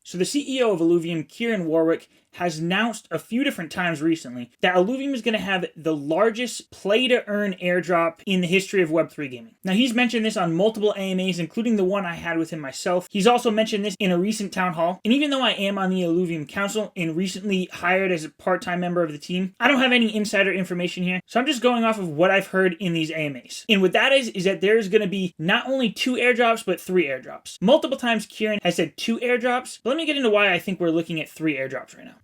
So the CEO of Illuvium, Kieran Warwick, has announced a few different times recently that Illuvium is going to have the largest play-to-earn airdrop in the history of Web3 gaming. Now, he's mentioned this on multiple AMAs, including the one I had with him myself. He's also mentioned this in a recent town hall. And even though I am on the Illuvium Council and recently hired as a part-time member of the team, I don't have any insider information here. So I'm just going off of what I've heard in these AMAs. And what that is that there's going to be not only 2 airdrops, but 3 airdrops. Multiple times Kieran has said 2 airdrops, but let me get into why I think we're looking at 3 airdrops right now.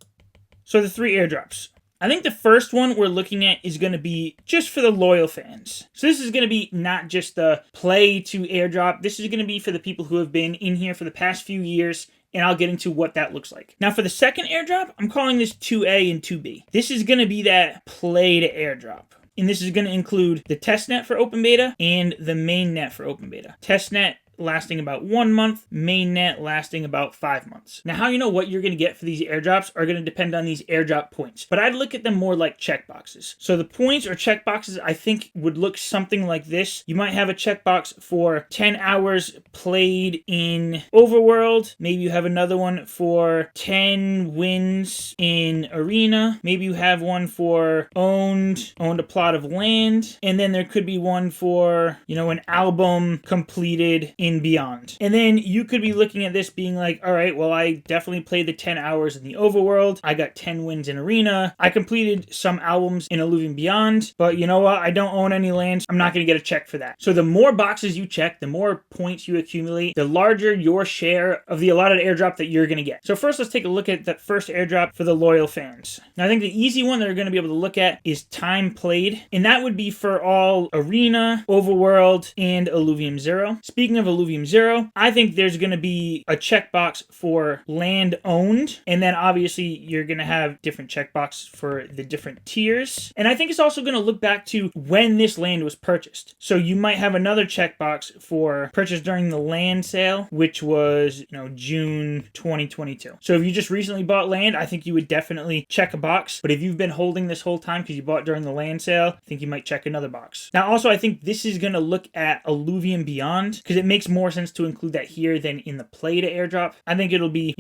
So the 3 airdrops. I think the first one we're looking at is going to be just for the loyal fans. So this is going to be not just the play to airdrop. This is going to be for the people who have been in here for the past few years, and I'll get into what that looks like. Now for the second airdrop, I'm calling this 2A and 2B. This is going to be that play to airdrop. And this is going to include the testnet for open beta and the mainnet for open beta. Testnet lasting about 1 month, mainnet lasting about 5 months. Now, how you know what you're going to get for these airdrops are going to depend on these airdrop points, but I'd look at them more like checkboxes. So the points or checkboxes I think would look something like this. You might have a checkbox for 10 hours played in Overworld. Maybe you have another one for 10 wins in Arena. Maybe you have one for owned a plot of land. And then there could be one for, an album completed in Beyond. And then you could be looking at this being like, all right, well, I definitely played the 10 hours in the Overworld. I got 10 wins in Arena. I completed some albums in Illuvium Beyond, but you know what? I don't own any lands. I'm not going to get a check for that. So the more boxes you check, the more points you accumulate, the larger your share of the allotted airdrop that you're going to get. So first, let's take a look at that first airdrop for the loyal fans. Now, I think the easy one that we're going to be able to look at is time played, and that would be for all Arena, Overworld, and Illuvium Zero. Speaking of Illuvium Zero, I think there's going to be a checkbox for land owned, and then obviously you're going to have different checkboxes for the different tiers. And I think it's also going to look back to when this land was purchased. So you might have another checkbox for purchase during the land sale, which was, June 2022. So if you just recently bought land, I think you would definitely check a box. But if you've been holding this whole time because you bought during the land sale, I think you might check another box. Now, also, I think this is going to look at Illuvium Beyond because it makes more sense to include that here than in the play to airdrop. I think it'll be,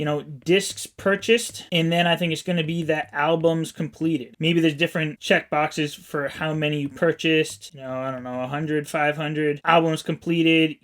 discs purchased, and then I think it's going to be that albums completed. Maybe there's different check boxes for how many you purchased, 100, 500 albums completed,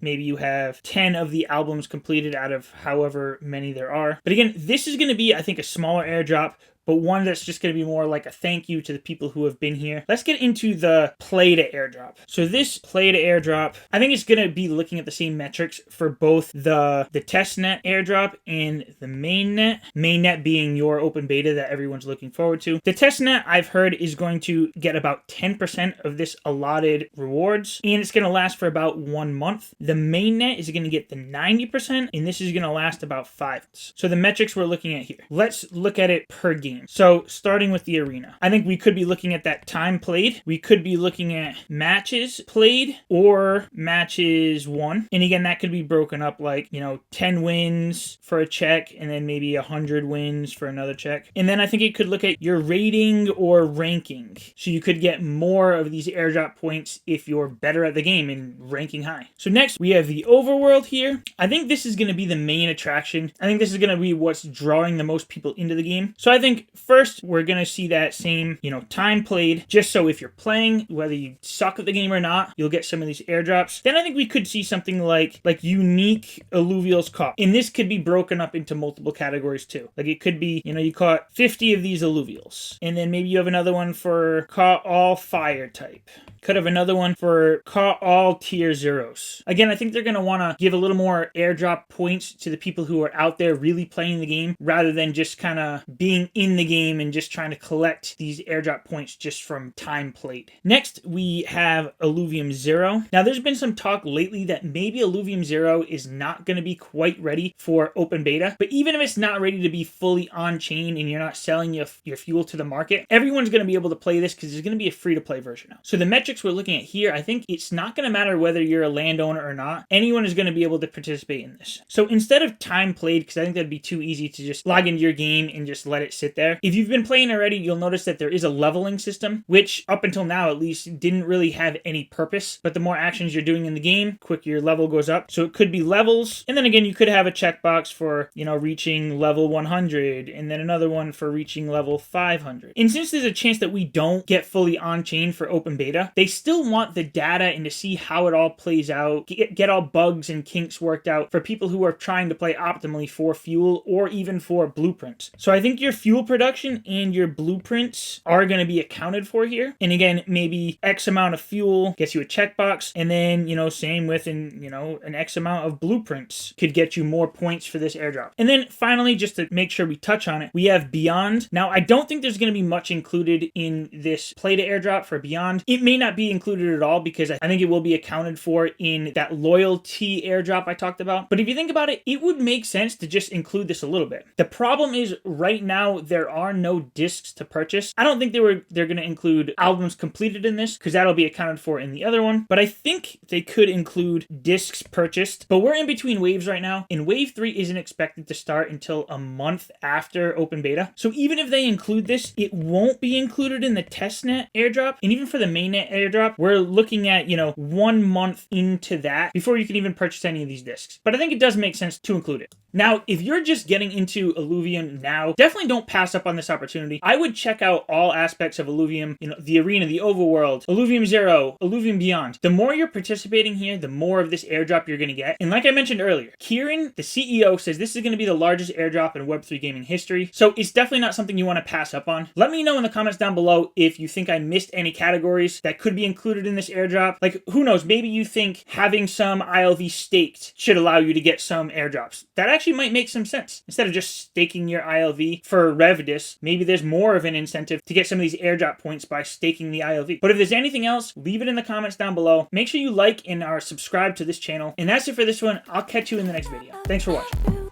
maybe you have 10 of the albums completed out of however many there are. But again, this is going to be, I think, a smaller airdrop, but one that's just going to be more like a thank you to the people who have been here. Let's get into the play to airdrop. So this play to airdrop, I think it's going to be looking at the same metrics for both the testnet airdrop and the mainnet. Mainnet being your open beta that everyone's looking forward to. The testnet, I've heard, is going to get about 10% of this allotted rewards, and it's going to last for about 1 month. The mainnet is going to get the 90%, and this is going to last about 5 months. So the metrics we're looking at here. Let's look at it per game. So starting with the Arena, I think we could be looking at that time played. We could be looking at matches played or matches won. And again, that could be broken up like, 10 wins for a check and then maybe 100 wins for another check. And then I think it could look at your rating or ranking. So you could get more of these airdrop points if you're better at the game and ranking high. So next we have the Overworld here. I think this is going to be the main attraction. I think this is going to be what's drawing the most people into the game. So I think first, we're going to see that same, time played, just so if you're playing, whether you suck at the game or not, you'll get some of these airdrops. Then I think we could see something like unique alluvials caught. And this could be broken up into multiple categories too. Like it could be, you caught 50 of these alluvials. And then maybe you have another one for caught all fire type. Could have another one for caught all tier zeros. Again, I think they're going to want to give a little more airdrop points to the people who are out there really playing the game rather than just kind of being in the game and just trying to collect these airdrop points just from time played. Next, we have Illuvium Zero. Now, there's been some talk lately that maybe Illuvium Zero is not going to be quite ready for open beta, but even if it's not ready to be fully on-chain and you're not selling your fuel to the market, everyone's going to be able to play this because there's going to be a free-to-play version now. So the metrics statistics we're looking at here, I think it's not going to matter whether you're a landowner or not. Anyone is going to be able to participate in this. So instead of time played, because I think that'd be too easy to just log into your game and just let it sit there, if you've been playing already, you'll notice that there is a leveling system, which up until now at least didn't really have any purpose. But the more actions you're doing in the game, quicker your level goes up. So it could be levels. And then again, you could have a checkbox for, you know, reaching level 100, and then another one for reaching level 500. And since there's a chance that we don't get fully on-chain for open beta, they still want the data and to see how it all plays out, get all bugs and kinks worked out for people who are trying to play optimally for fuel or even for blueprints. So I think your fuel production and your blueprints are going to be accounted for here. And again, maybe X amount of fuel gets you a checkbox, and then, you know, same with an X amount of blueprints could get you more points for this airdrop. And then finally, just to make sure we touch on it, we have Beyond. Now, I don't think there's going to be much included in this play to airdrop for Beyond. It may not be included at all because I think it will be accounted for in that loyalty airdrop I talked about. But if you think about it, it would make sense to just include this a little bit. The problem is right now there are no discs to purchase. I don't think they're going to include albums completed in this because that'll be accounted for in the other one. But I think they could include discs purchased. But we're in between waves right now, and wave 3 isn't expected to start until a month after open beta. So even if they include this, it won't be included in the testnet airdrop. And even for the mainnet airdrop, we're looking at, 1 month into that before you can even purchase any of these discs. But I think it does make sense to include it. Now, if you're just getting into Illuvium now, definitely don't pass up on this opportunity. I would check out all aspects of Illuvium, the arena, the overworld, Illuvium Zero, Illuvium Beyond. The more you're participating here, the more of this airdrop you're going to get. And like I mentioned earlier, Kieran, the CEO, says this is going to be the largest airdrop in Web3 gaming history. So it's definitely not something you want to pass up on. Let me know in the comments down below if you think I missed any categories that could be included in this airdrop. Like, who knows, maybe you think having some ILV staked should allow you to get some airdrops. That actually might make some sense. Instead of just staking your ILV for Revidus, maybe there's more of an incentive to get some of these airdrop points by staking the ILV. But if there's anything else, leave it in the comments down below. Make sure you like and are subscribed to this channel. And that's it for this one. I'll catch you in the next video. Thanks for watching.